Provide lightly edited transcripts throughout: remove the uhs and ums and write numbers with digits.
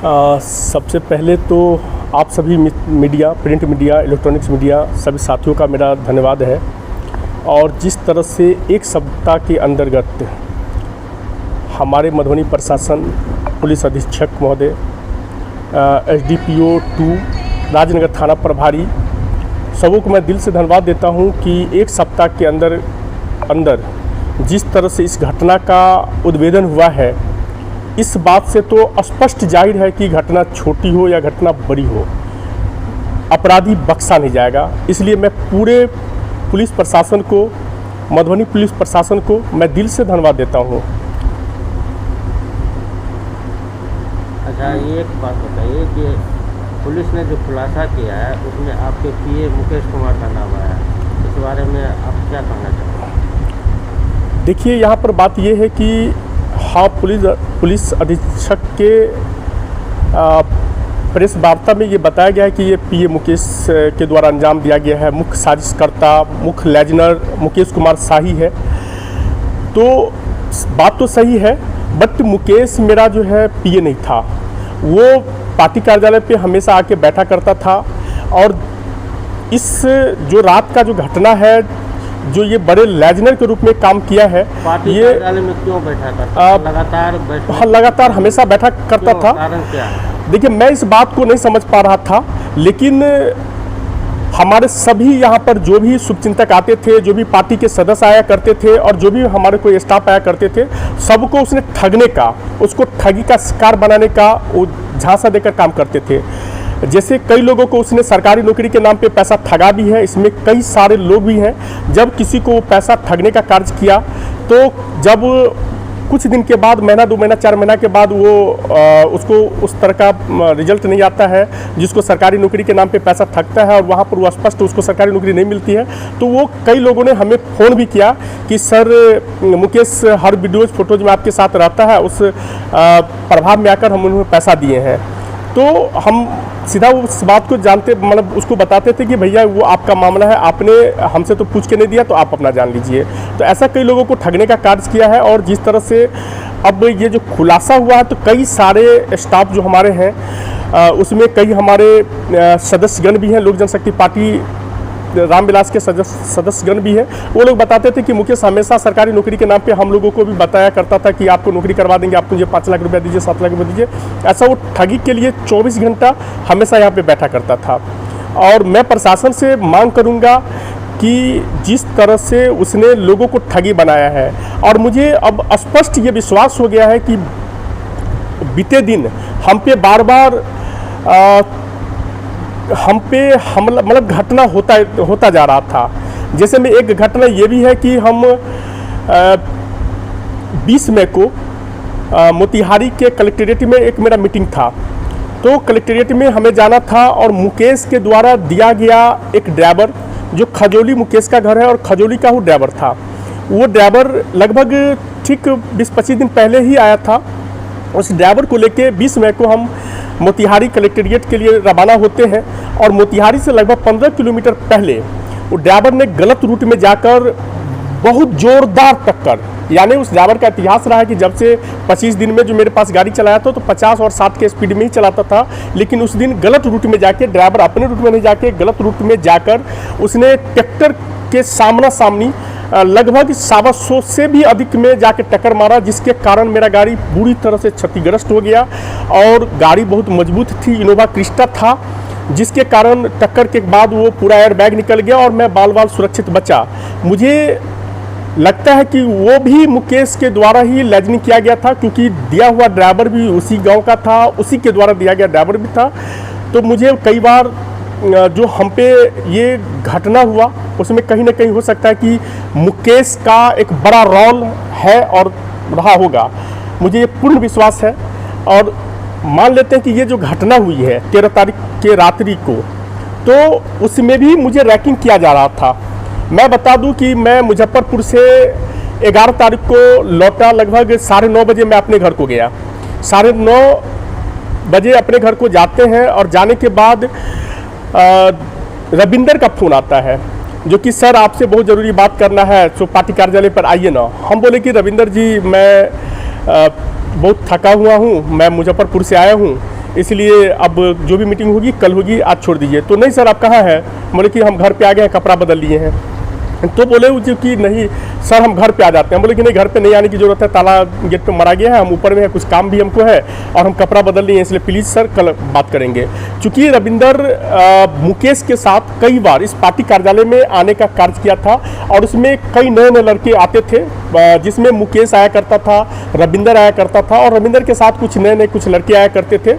सबसे पहले तो आप सभी media, print media, electronics media, सभी साथियों का मेरा धन्यवाद है। और जिस तरह से एक सप्ताह के अंतर्गत हमारे मधुबनी प्रशासन, पुलिस अधीक्षक महोदय, SDPO 2, राजनगर थाना प्रभारी, सबों को मैं दिल से धन्यवाद देता हूं कि एक सप्ताह के अंदर जिस तरह से इस घटना का उद्भेदन हुआ है, इस बात से तो स्पष्ट जाहिर है कि घटना छोटी हो या घटना बड़ी हो, अपराधी बख्शा नहीं जाएगा। इसलिए मैं पूरे पुलिस प्रशासन को, मधुबनी पुलिस प्रशासन को मैं दिल से धन्यवाद देता हूं। अच्छा, ये एक बात बताइए कि पुलिस ने जो खुलासा किया है उसमें आपके PA मुकेश कुमार का नाम आया है, इस बारे में आप क्या कहना चाहते हैं? देखिए, यहाँ पर बात ये है कि हाँ, पुलिस अधीक्षक के प्रेस वार्ता में ये बताया गया है कि ये PA मुकेश के द्वारा अंजाम दिया गया है। मुख्य साजिशकर्ता, मुख्य लेजनर मुकेश कुमार शाही है। तो बात तो सही है, बट मुकेश मेरा जो है PA नहीं था। वो पार्टी कार्यालय पे हमेशा आके बैठा करता था। और इस जो रात का जो घटना है, जो ये बड़े लेजनर के रूप में काम किया है, पार्टी ये कार्यालय में क्यों बैठा करता? लगातार हमेशा बैठा करता था। कारण क्या है? देखिए, मैं इस बात को नहीं समझ पा रहा था, लेकिन हमारे सभी यहाँ पर जो भी शुभचिंतक आते थे, जो भी पार्टी के सदस्य आया करते थे और जो भी हमारे कोई स्टाफ आया करते थे, सबको उसने ठगने का, उसको ठगी का शिकार बनाने का वो झांसा देकर काम करते थे। जैसे कई लोगों को उसने सरकारी नौकरी के नाम पे पैसा ठगा भी है। इसमें कई सारे लोग भी हैं। जब किसी को पैसा ठगने का कार्य किया, तो जब कुछ दिन के बाद, महीना, 2 महीना, 4 महीना के बाद वो उसको उस तरह का रिजल्ट नहीं आता है जिसको सरकारी नौकरी के नाम पे पैसा ठगता है, और वहाँ पर वो स्पष्ट उसको सरकारी नौकरी नहीं मिलती है, तो वो कई लोगों ने हमें फ़ोन भी किया कि सर, मुकेश हर वीडियोज़, फोटोज में आपके साथ रहता है, उस प्रभाव में आकर हम उन्हें पैसा दिए हैं। तो हम सीधा उस बात को जानते, मतलब उसको बताते थे कि भैया वो आपका मामला है, आपने हमसे तो पूछ के नहीं दिया, तो आप अपना जान लीजिए। तो ऐसा कई लोगों को ठगने का कार्य किया है। और जिस तरह से अब ये जो खुलासा हुआ है, तो कई सारे स्टाफ जो हमारे हैं, उसमें कई हमारे सदस्यगण भी हैं, लोक जनशक्ति पार्टी रामविलास के सदस्यगण भी हैं। वो लोग बताते थे कि मुकेश हमेशा सरकारी नौकरी के नाम पे हम लोगों को भी बताया करता था कि आपको नौकरी करवा देंगे, आप मुझे 5 लाख रुपया दीजिए, 7 लाख रुपया दीजिए। ऐसा वो ठगी के लिए 24 घंटा हमेशा यहाँ पे बैठा करता था। और मैं प्रशासन से मांग करूँगा कि जिस तरह से उसने लोगों को ठगी बनाया है, और मुझे अब स्पष्ट ये विश्वास हो गया है कि बीते दिन हम पे बार बार हम पे हमला, मतलब घटना होता जा रहा था। जैसे में एक घटना ये भी है कि हम 20 मई को मोतिहारी के कलेक्ट्रेट में एक मेरा मीटिंग था। तो कलेक्ट्रेट में हमें जाना था, और मुकेश के द्वारा दिया गया एक ड्राइवर, जो खजौली मुकेश का घर है और खजौली का वो ड्राइवर था। वो ड्राइवर लगभग ठीक 20-25 दिन पहले ही आया था। उस ड्राइवर को लेके 20 मई को हम मोतिहारी कलेक्ट्रेट के लिए रवाना होते हैं, और मोतिहारी से लगभग 15 किलोमीटर पहले वो ड्राइवर ने गलत रूट में जाकर बहुत जोरदार टक्कर, यानी उस ड्राइवर का इतिहास रहा है कि जब से 25 दिन में जो मेरे पास गाड़ी चलाया था, तो 50 और 60 के स्पीड में ही चलाता था। लेकिन उस दिन गलत रूट में जाके, ड्राइवर अपने रूट में नहीं जाके गलत रूट में जाकर उसने ट्रैक्टर के सामना सामनी लगभग 125 से भी अधिक में जाके टक्कर मारा, जिसके कारण मेरा गाड़ी बुरी तरह से क्षतिग्रस्त हो गया। और गाड़ी बहुत मजबूत थी, इनोवा क्रिस्टा था, जिसके कारण टक्कर के बाद वो पूरा एयर बैग निकल गया और मैं बाल बाल सुरक्षित बचा। मुझे लगता है कि वो भी मुकेश के द्वारा ही लेजनिंग किया गया था, क्योंकि दिया हुआ ड्राइवर भी उसी गांव का था, उसी के द्वारा दिया गया ड्राइवर भी था। तो मुझे कई बार जो हम पे ये घटना हुआ, उसमें कहीं ना कहीं हो सकता है कि मुकेश का एक बड़ा रोल है और रहा होगा, मुझे ये पूर्ण विश्वास है। और मान लेते हैं कि ये जो घटना हुई है 13 तारीख के रात्रि को, तो उसमें भी मुझे रैकिंग किया जा रहा था। मैं बता दूं कि मैं मुजफ्फरपुर से 11 तारीख को लौटा, लगभग 9:30 बजे मैं अपने घर को गया। 9:30 बजे अपने घर को जाते हैं, और जाने के बाद रविंदर का फ़ोन आता है, जो कि सर आपसे बहुत ज़रूरी बात करना है, तो पार्टी कार्यालय पर आइए ना। हम बोले कि रविंदर जी, मैं बहुत थका हुआ हूँ, मैं मुजफ्फरपुर से आया हूँ, इसलिए अब जो भी मीटिंग होगी कल होगी, आज छोड़ दीजिए। तो नहीं सर आप कहाँ हैं? बोले कि हम घर पे आ गए हैं, कपड़ा बदल लिए हैं। तो बोले मुझे कि नहीं सर हम घर पे आ जाते हैं। बोले कि नहीं घर पे नहीं आने की ज़रूरत है, ताला गेट पे मारा गया है, हम ऊपर में है, कुछ काम भी हमको है और हम कपड़ा बदल लिए हैं, इसलिए प्लीज़ सर कल बात करेंगे। चूँकि रविंदर मुकेश के साथ कई बार इस पार्टी कार्यालय में आने का कार्य किया था और उसमें कई नए नए लड़के आते थे, जिसमें मुकेश आया करता था, रविंदर आया करता था और रविंदर के साथ कुछ नए नए कुछ लड़के आया करते थे।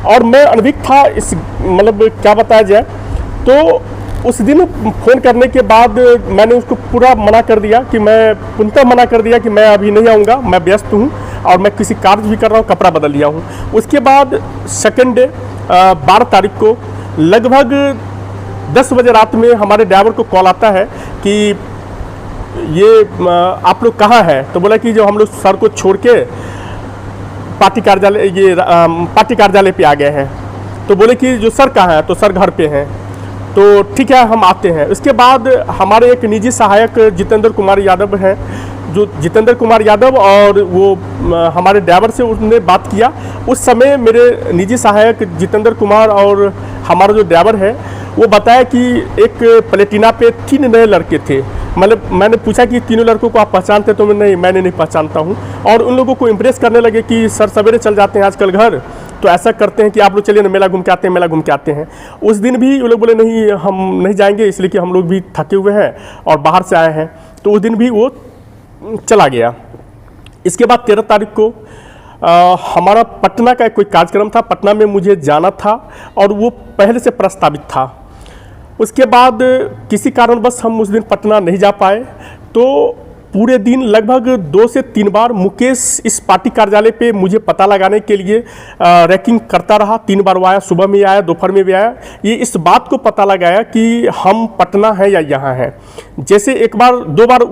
और मैं अनभिज्ञ था इस, मतलब क्या बताया जाए। तो उस दिन फ़ोन करने के बाद मैंने उसको पूरा मना कर दिया कि मैं पुनः मना कर दिया कि मैं अभी नहीं आऊँगा, मैं व्यस्त हूँ और मैं किसी कार्य भी कर रहा हूँ, कपड़ा बदल लिया हूँ। उसके बाद सेकंड डे 12 तारीख को लगभग 10 बजे रात में हमारे ड्राइवर को कॉल आता है कि ये आप लोग कहाँ हैं? तो बोला कि जो हम लोग सर को छोड़ के पार्टी कार्यालय पार्टी कार्यालय पे आ गए हैं। तो बोले कि जो सर कहाँ हैं? तो सर घर पे हैं। तो ठीक है हम आते हैं। उसके बाद हमारे एक निजी सहायक जितेंद्र कुमार यादव हैं, जो जितेंद्र कुमार यादव और वो हमारे ड्राइवर से उसने बात किया। उस समय मेरे निजी सहायक जितेंद्र कुमार और हमारा जो ड्राइवर है वो बताया कि एक प्लेटिना पे 3 नए लड़के थे। मतलब मैंने पूछा कि तीनों लड़कों को आप पहचानते? तो मैंने नहीं पहचानता हूँ। और उन लोगों को इम्प्रेस करने लगे कि सर सवेरे चल जाते हैं आजकल घर, तो ऐसा करते हैं कि आप लोग चलिए ना मेला घूम के आते हैं, मेला घूम के आते हैं। उस दिन भी वो लोग बोले नहीं हम नहीं जाएंगे, इसलिए कि हम लोग भी थके हुए हैं और बाहर से आए हैं। तो उस दिन भी वो चला गया। इसके बाद 13 तारीख को हमारा पटना का कोई कार्यक्रम था, पटना में मुझे जाना था और वो पहले से प्रस्तावित था। उसके बाद किसी कारणवश हम उस दिन पटना नहीं जा पाए। तो पूरे दिन लगभग 2 से 3 बार मुकेश इस पार्टी कार्यालय पे मुझे पता लगाने के लिए रैकिंग करता रहा। 3 बार वो आया, सुबह में आया, दोपहर में भी आया। ये इस बात को पता लगाया कि हम पटना हैं या यहाँ हैं। जैसे 1 बार 2 बार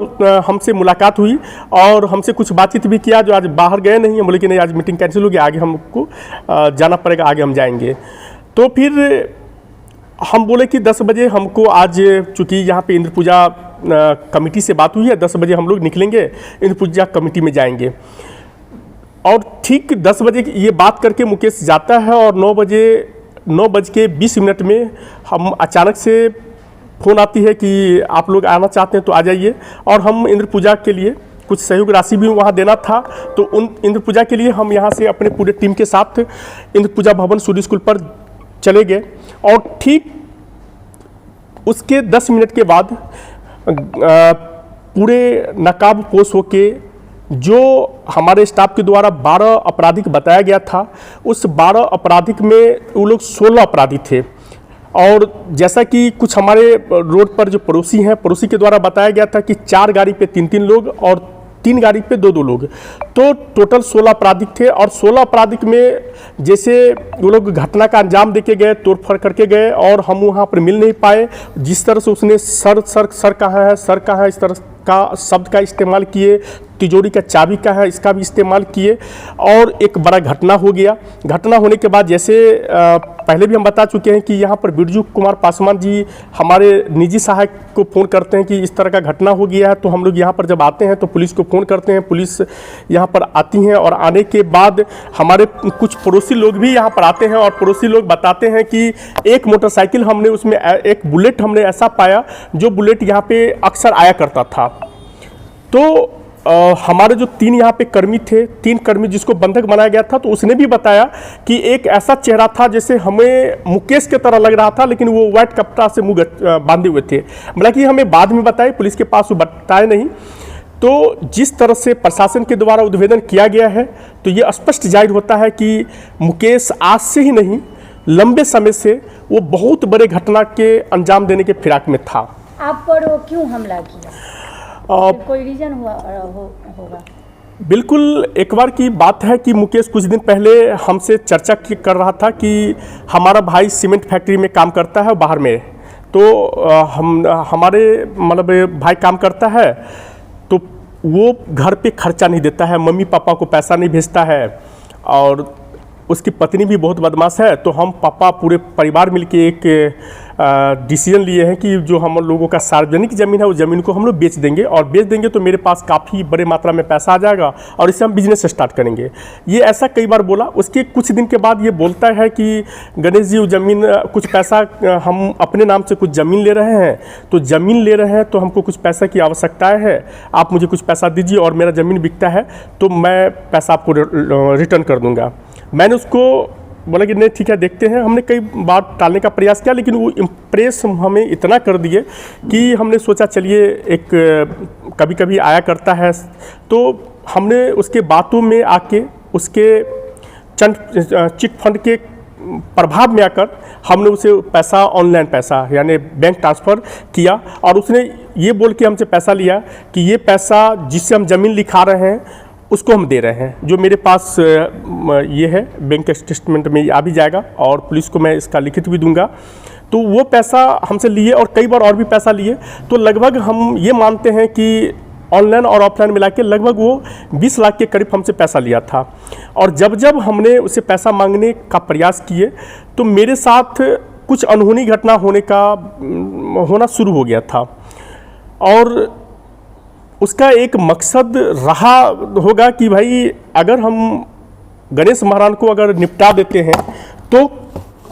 हमसे मुलाकात हुई और हमसे कुछ बातचीत भी किया, जो आज बाहर गए नहीं हैं। बोले कि नहीं आज मीटिंग कैंसिल हो गई, आगे हमको जाना पड़ेगा, आगे हम जाएंगे। तो फिर हम बोले कि 10 बजे हमको आज, चूँकि यहाँ पे इंद्र पूजा कमेटी से बात हुई है, 10 बजे हम लोग निकलेंगे, इंद्र पूजा कमेटी में जाएंगे। और ठीक 10 बजे ये बात करके मुकेश जाता है और 9:20 में हम अचानक से फ़ोन आती है कि आप लोग आना चाहते हैं तो आ जाइए। और हम इंद्र पूजा के लिए कुछ सहयोग राशि भी वहाँ देना था, तो उन इंद्र पूजा के लिए हम यहाँ से अपने पूरे टीम के साथ इंद्र पूजा भवन सूर्य स्कूल पर चले गए। और ठीक उसके 10 मिनट के बाद पूरे नकाब पोश होके जो हमारे स्टाफ के द्वारा 12 आपराधिक बताया गया था, उस 12 आपराधिक में वो लोग 16 अपराधी थे। और जैसा कि कुछ हमारे रोड पर जो पड़ोसी हैं, पड़ोसी के द्वारा बताया गया था कि 4 गाड़ी पे 3-3 लोग और 3 गाड़ी पे 2-2 लोग, तो टोटल 16 आपराधिक थे। और 16 आपराधिक में जैसे वो लोग घटना का अंजाम देके गए, तोड़फोड़ करके गए और हम वहाँ पर मिल नहीं पाए। जिस तरह से उसने सर कहाँ है, सर कहाँ है, इस तरह का शब्द का इस्तेमाल किए, तिजोरी का चाबी का है इसका भी इस्तेमाल किए और एक बड़ा घटना हो गया। घटना होने के बाद जैसे पहले भी हम बता चुके हैं कि यहाँ पर बिरजू कुमार पासवान जी हमारे निजी सहायक को फ़ोन करते हैं कि इस तरह का घटना हो गया है। तो हम लोग यहाँ पर जब आते हैं तो पुलिस को फ़ोन करते हैं, पुलिस यहाँ पर आती हैं और आने के बाद हमारे कुछ पड़ोसी लोग भी यहाँ पर आते हैं और पड़ोसी लोग बताते हैं कि एक मोटरसाइकिल हमने उसमें एक बुलेट हमने ऐसा पाया जो बुलेट यहाँ पे अक्सर आया करता था। तो हमारे जो 3 यहाँ पे कर्मी थे, 3 कर्मी जिसको बंधक बनाया गया था, तो उसने भी बताया कि एक ऐसा चेहरा था जैसे हमें मुकेश के तरह लग रहा था, लेकिन वो व्हाइट कपड़ा से मुंह बांधे हुए थे। मतलब कि हमें बाद में बताए, पुलिस के पास वो बताए नहीं। तो जिस तरह से प्रशासन के द्वारा उद्भेदन किया गया है, तो ये स्पष्ट जाहिर होता है कि मुकेश आज से ही नहीं, लंबे समय से वो बहुत बड़े घटना के अंजाम देने के फिराक में था। आप पर वो क्यों हमला किया? कोई रीजन होगा? बिल्कुल, एक बार की बात है कि मुकेश कुछ दिन पहले हमसे चर्चा कर रहा था कि हमारा भाई सीमेंट फैक्ट्री में काम करता है बाहर में। तो हमारे मतलब भाई काम करता है तो वो घर पे खर्चा नहीं देता है, मम्मी पापा को पैसा नहीं भेजता है और उसकी पत्नी भी बहुत बदमाश है। तो हम पापा पूरे परिवार मिलके एक डिसीजन लिए हैं कि जो हम लोगों का सार्वजनिक ज़मीन है, उस ज़मीन को हम लोग बेच देंगे, और बेच देंगे तो मेरे पास काफ़ी बड़े मात्रा में पैसा आ जाएगा और इससे हम बिजनेस स्टार्ट करेंगे। ये ऐसा कई बार बोला। उसके कुछ दिन के बाद ये बोलता है कि गणेश जी, ज़मीन कुछ पैसा, हम अपने नाम से कुछ ज़मीन ले रहे हैं, तो ज़मीन ले रहे हैं तो हमको कुछ पैसा की आवश्यकता है, आप मुझे कुछ पैसा दीजिए और मेरा ज़मीन बिकता है तो मैं पैसा आपको रिटर्न कर दूंगा। मैंने उसको बोला कि नहीं ठीक है, देखते हैं। हमने कई बार टालने का प्रयास किया, लेकिन वो इम्प्रेस हमें इतना कर दिए कि हमने सोचा चलिए, एक कभी कभी आया करता है, तो हमने उसके बातों में आके उसके चिट फंड के प्रभाव में आकर हमने उसे पैसा, ऑनलाइन पैसा यानी बैंक ट्रांसफ़र किया, और उसने ये बोल के हमसे पैसा लिया कि ये पैसा जिससे हम ज़मीन लिखा रहे हैं उसको हम दे रहे हैं, जो मेरे पास ये है, बैंक स्टेटमेंट में आ भी जाएगा और पुलिस को मैं इसका लिखित भी दूंगा। तो वो पैसा हमसे लिए और कई बार और भी पैसा लिए, तो लगभग हम ये मानते हैं कि ऑनलाइन और ऑफलाइन मिला के लगभग वो 20 लाख के करीब हमसे पैसा लिया था। और जब जब हमने उसे पैसा मांगने का प्रयास किए तो मेरे साथ कुछ अनहोनी घटना होना शुरू हो गया था, और उसका एक मकसद रहा होगा कि भाई अगर हम गणेश महाराज को अगर निपटा देते हैं तो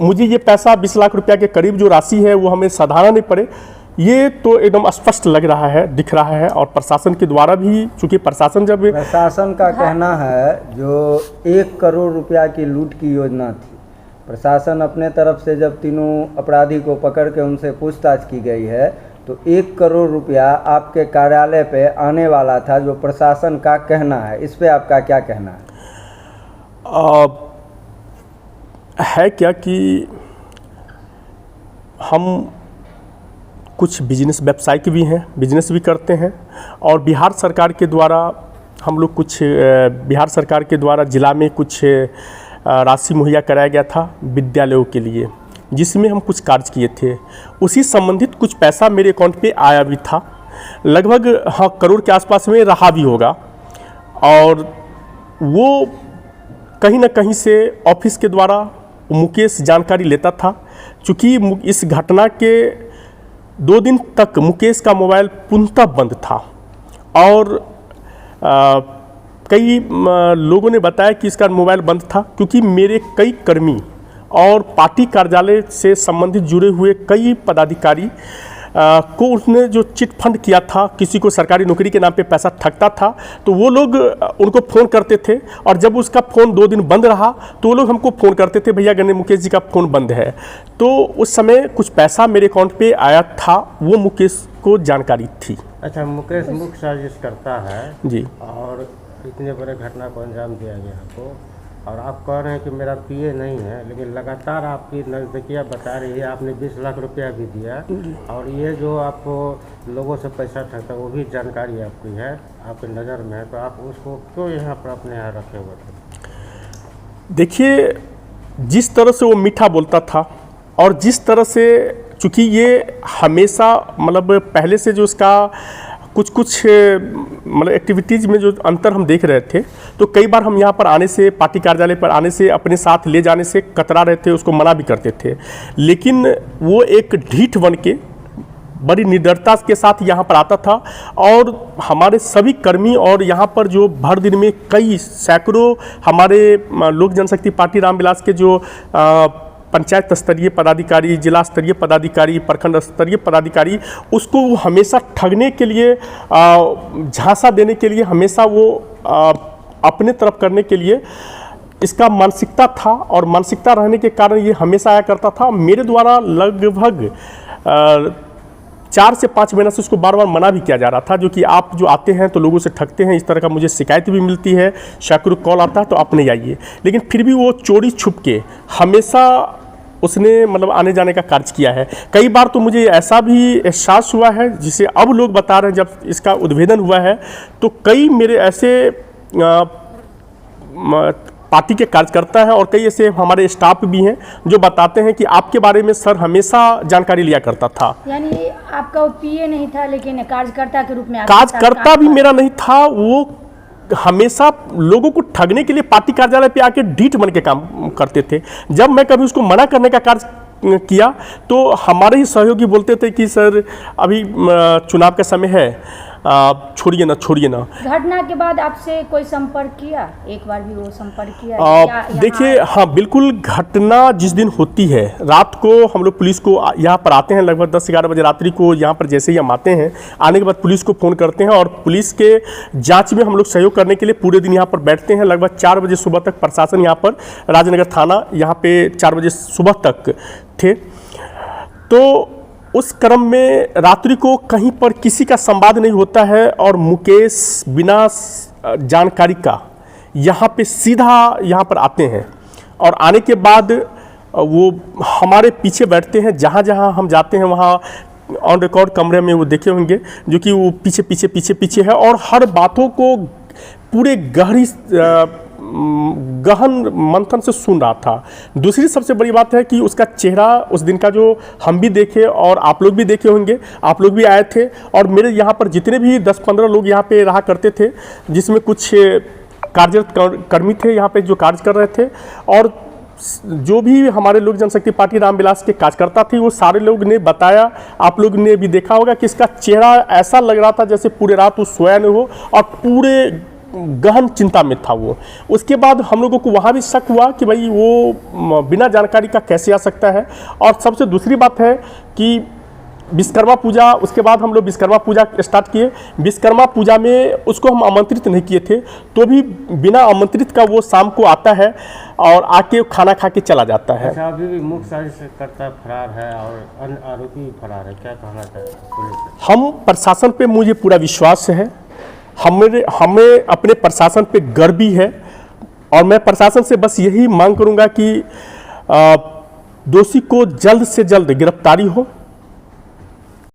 मुझे ये पैसा 20 लाख रुपया के करीब जो राशि है वो हमें साधारण नहीं पड़े। ये तो एकदम स्पष्ट लग रहा है, दिख रहा है, और प्रशासन के द्वारा भी, चूँकि प्रशासन का कहना है जो 1 करोड़ रुपया की लूट की योजना थी, प्रशासन अपने तरफ से जब तीनों अपराधी को पकड़ के उनसे पूछताछ की गई है तो 1 करोड़ रुपया आपके कार्यालय पे आने वाला था, जो प्रशासन का कहना है। इस पे आपका क्या कहना है? क्या कि हम कुछ बिजनेस व्यवसायिक भी हैं, बिजनेस भी करते हैं, और बिहार सरकार के द्वारा हम लोग कुछ बिहार सरकार के द्वारा ज़िला में कुछ राशि मुहैया कराया गया था विद्यालयों के लिए, जिसमें हम कुछ कार्य किए थे। उसी संबंधित कुछ पैसा मेरे अकाउंट पे आया भी था, लगभग करोड़ के आसपास में रहा भी होगा, और वो कहीं ना कहीं से ऑफिस के द्वारा मुकेश जानकारी लेता था। चूँकि इस घटना के 2 दिन तक मुकेश का मोबाइल पूर्णतः बंद था, और कई लोगों ने बताया कि इसका मोबाइल बंद था क्योंकि मेरे कई कर्मी और पार्टी कार्यालय से संबंधित जुड़े हुए कई पदाधिकारी को उसने जो चिट फंड किया था, किसी को सरकारी नौकरी के नाम पे पैसा ठगता था, तो वो लोग उनको फ़ोन करते थे, और जब उसका फ़ोन 2 दिन बंद रहा तो वो लोग हमको फ़ोन करते थे, भैया गणेश मुकेश जी का फ़ोन बंद है। तो उस समय कुछ पैसा मेरे अकाउंट पे आया था, वो मुकेश को जानकारी थी। अच्छा, मुकेश मुख्य साजिश करता है जी, और इतने बड़े घटना को अंजाम दिया गया आपको, और आप कह रहे हैं कि मेरा पीए नहीं है, लेकिन लगातार आपकी नज़दीकियाँ बता रही है आपने 20 लाख रुपया भी दिया, और ये जो आपको लोगों से पैसा ठगता है वो भी जानकारी आपकी है, आपके नज़र में है, तो आप उसको क्यों यहाँ पर अपने यहाँ रखे हुए थे? देखिए, जिस तरह से वो मीठा बोलता था और जिस तरह से, चूँकि ये हमेशा मतलब पहले से जो उसका कुछ मतलब एक्टिविटीज़ में जो अंतर हम देख रहे थे, तो कई बार हम यहाँ पर आने से, पार्टी कार्यालय पर आने से, अपने साथ ले जाने से कतरा रहे थे, उसको मना भी करते थे, लेकिन वो एक ढीठ बन के बड़ी निडरता के साथ यहाँ पर आता था, और हमारे सभी कर्मी और यहाँ पर जो भर दिन में कई सैकड़ों हमारे लोक जनशक्ति पार्टी रामविलास के जो पंचायत स्तरीय पदाधिकारी, जिला स्तरीय पदाधिकारी, प्रखंड स्तरीय पदाधिकारी, उसको वो हमेशा ठगने के लिए, झांसा देने के लिए, हमेशा वो अपने तरफ करने के लिए इसका मानसिकता था, और मानसिकता रहने के कारण ये हमेशा आया करता था। मेरे द्वारा लगभग 4 से 5 महीना से उसको बार बार मना भी किया जा रहा था, जो कि आप जो आते हैं तो लोगों से ठगते हैं, इस तरह का मुझे शिकायत भी मिलती है, सैकड़ों कॉल आता है तो आप नहीं आइए, लेकिन फिर भी वो चोरी छुप के हमेशा उसने मतलब आने जाने का कार्य किया है। कई बार तो मुझे ऐसा भी एहसास हुआ है, जिसे अब लोग बता रहे हैं, जब इसका उद्भेदन हुआ है तो कई मेरे ऐसे पार्टी के कार्यकर्ता हैं और कई ऐसे हमारे स्टाफ भी हैं जो बताते हैं कि आपके बारे में सर हमेशा जानकारी लिया करता था। यानी आपका पीए नहीं था, लेकिन कार्यकर्ता के रूप में कार्यकर्ता भी मेरा नहीं था, वो हमेशा लोगों को ठगने के लिए पार्टी कार्यालय पे आके ढीठ बन के काम करते थे। जब मैं कभी उसको मना करने का कार्य किया तो हमारे ही सहयोगी बोलते थे कि सर अभी चुनाव का समय है, छोड़िए ना। घटना के बाद आपसे कोई संपर्क किया? एक बार भी वो संपर्क किया? देखिए, हाँ बिल्कुल, घटना जिस दिन होती है रात को हम लोग पुलिस को यहाँ पर आते हैं, लगभग 10-11 बजे रात्रि को यहाँ पर जैसे ही हम आते हैं, आने के बाद पुलिस को फ़ोन करते हैं और पुलिस के जांच में हम लोग सहयोग करने के लिए पूरे दिन यहाँ पर बैठते हैं। लगभग 4 बजे सुबह तक प्रशासन यहाँ पर, राजनगर थाना यहाँ पे 4 बजे सुबह तक थे। तो उस क्रम में रात्रि को कहीं पर किसी का संवाद नहीं होता है और मुकेश बिना जानकारी का यहाँ पे सीधा यहाँ पर आते हैं और आने के बाद वो हमारे पीछे बैठते हैं। जहाँ जहाँ हम जाते हैं वहाँ ऑन रिकॉर्ड कमरे में वो देखे होंगे, जो कि वो पीछे है और हर बातों को पूरे गहन मंथन से सुन रहा था। दूसरी सबसे बड़ी बात है कि उसका चेहरा उस दिन का जो हम भी देखे और आप लोग भी देखे होंगे, आप लोग भी आए थे और मेरे यहाँ पर जितने भी 10-15 लोग यहाँ पे रहा करते थे, जिसमें कुछ कार्यरत कर्मी थे यहाँ पे जो कार्य कर रहे थे और जो भी हमारे लोक जनशक्ति पार्टी रामविलास के कार्यकर्ता थे, वो सारे लोग ने बताया, आप लोग ने भी देखा होगा कि इसका चेहरा ऐसा लग रहा था जैसे पूरे रात वो सोया नहीं हो और पूरे गहन चिंता में था वो। उसके बाद हम लोगों को वहाँ भी शक हुआ कि भाई वो बिना जानकारी का कैसे आ सकता है। और सबसे दूसरी बात है कि विश्वकर्मा पूजा, उसके बाद हम लोग विश्वकर्मा पूजा स्टार्ट किए। विश्वकर्मा पूजा में उसको हम आमंत्रित नहीं किए थे, तो भी बिना आमंत्रित का वो शाम को आता है और आके खाना खा के चला जाता है। अच्छा, अभी भी मुख्य साजिशकर्ता फरार है और अन्य आरोपी भी फरार है, क्या कहना चाहिए पुलिस? हम प्रशासन पे मुझे पूरा विश्वास है, हमें अपने प्रशासन पे गर्व भी है और मैं प्रशासन से बस यही मांग करूंगा कि दोषी को जल्द से जल्द गिरफ्तारी हो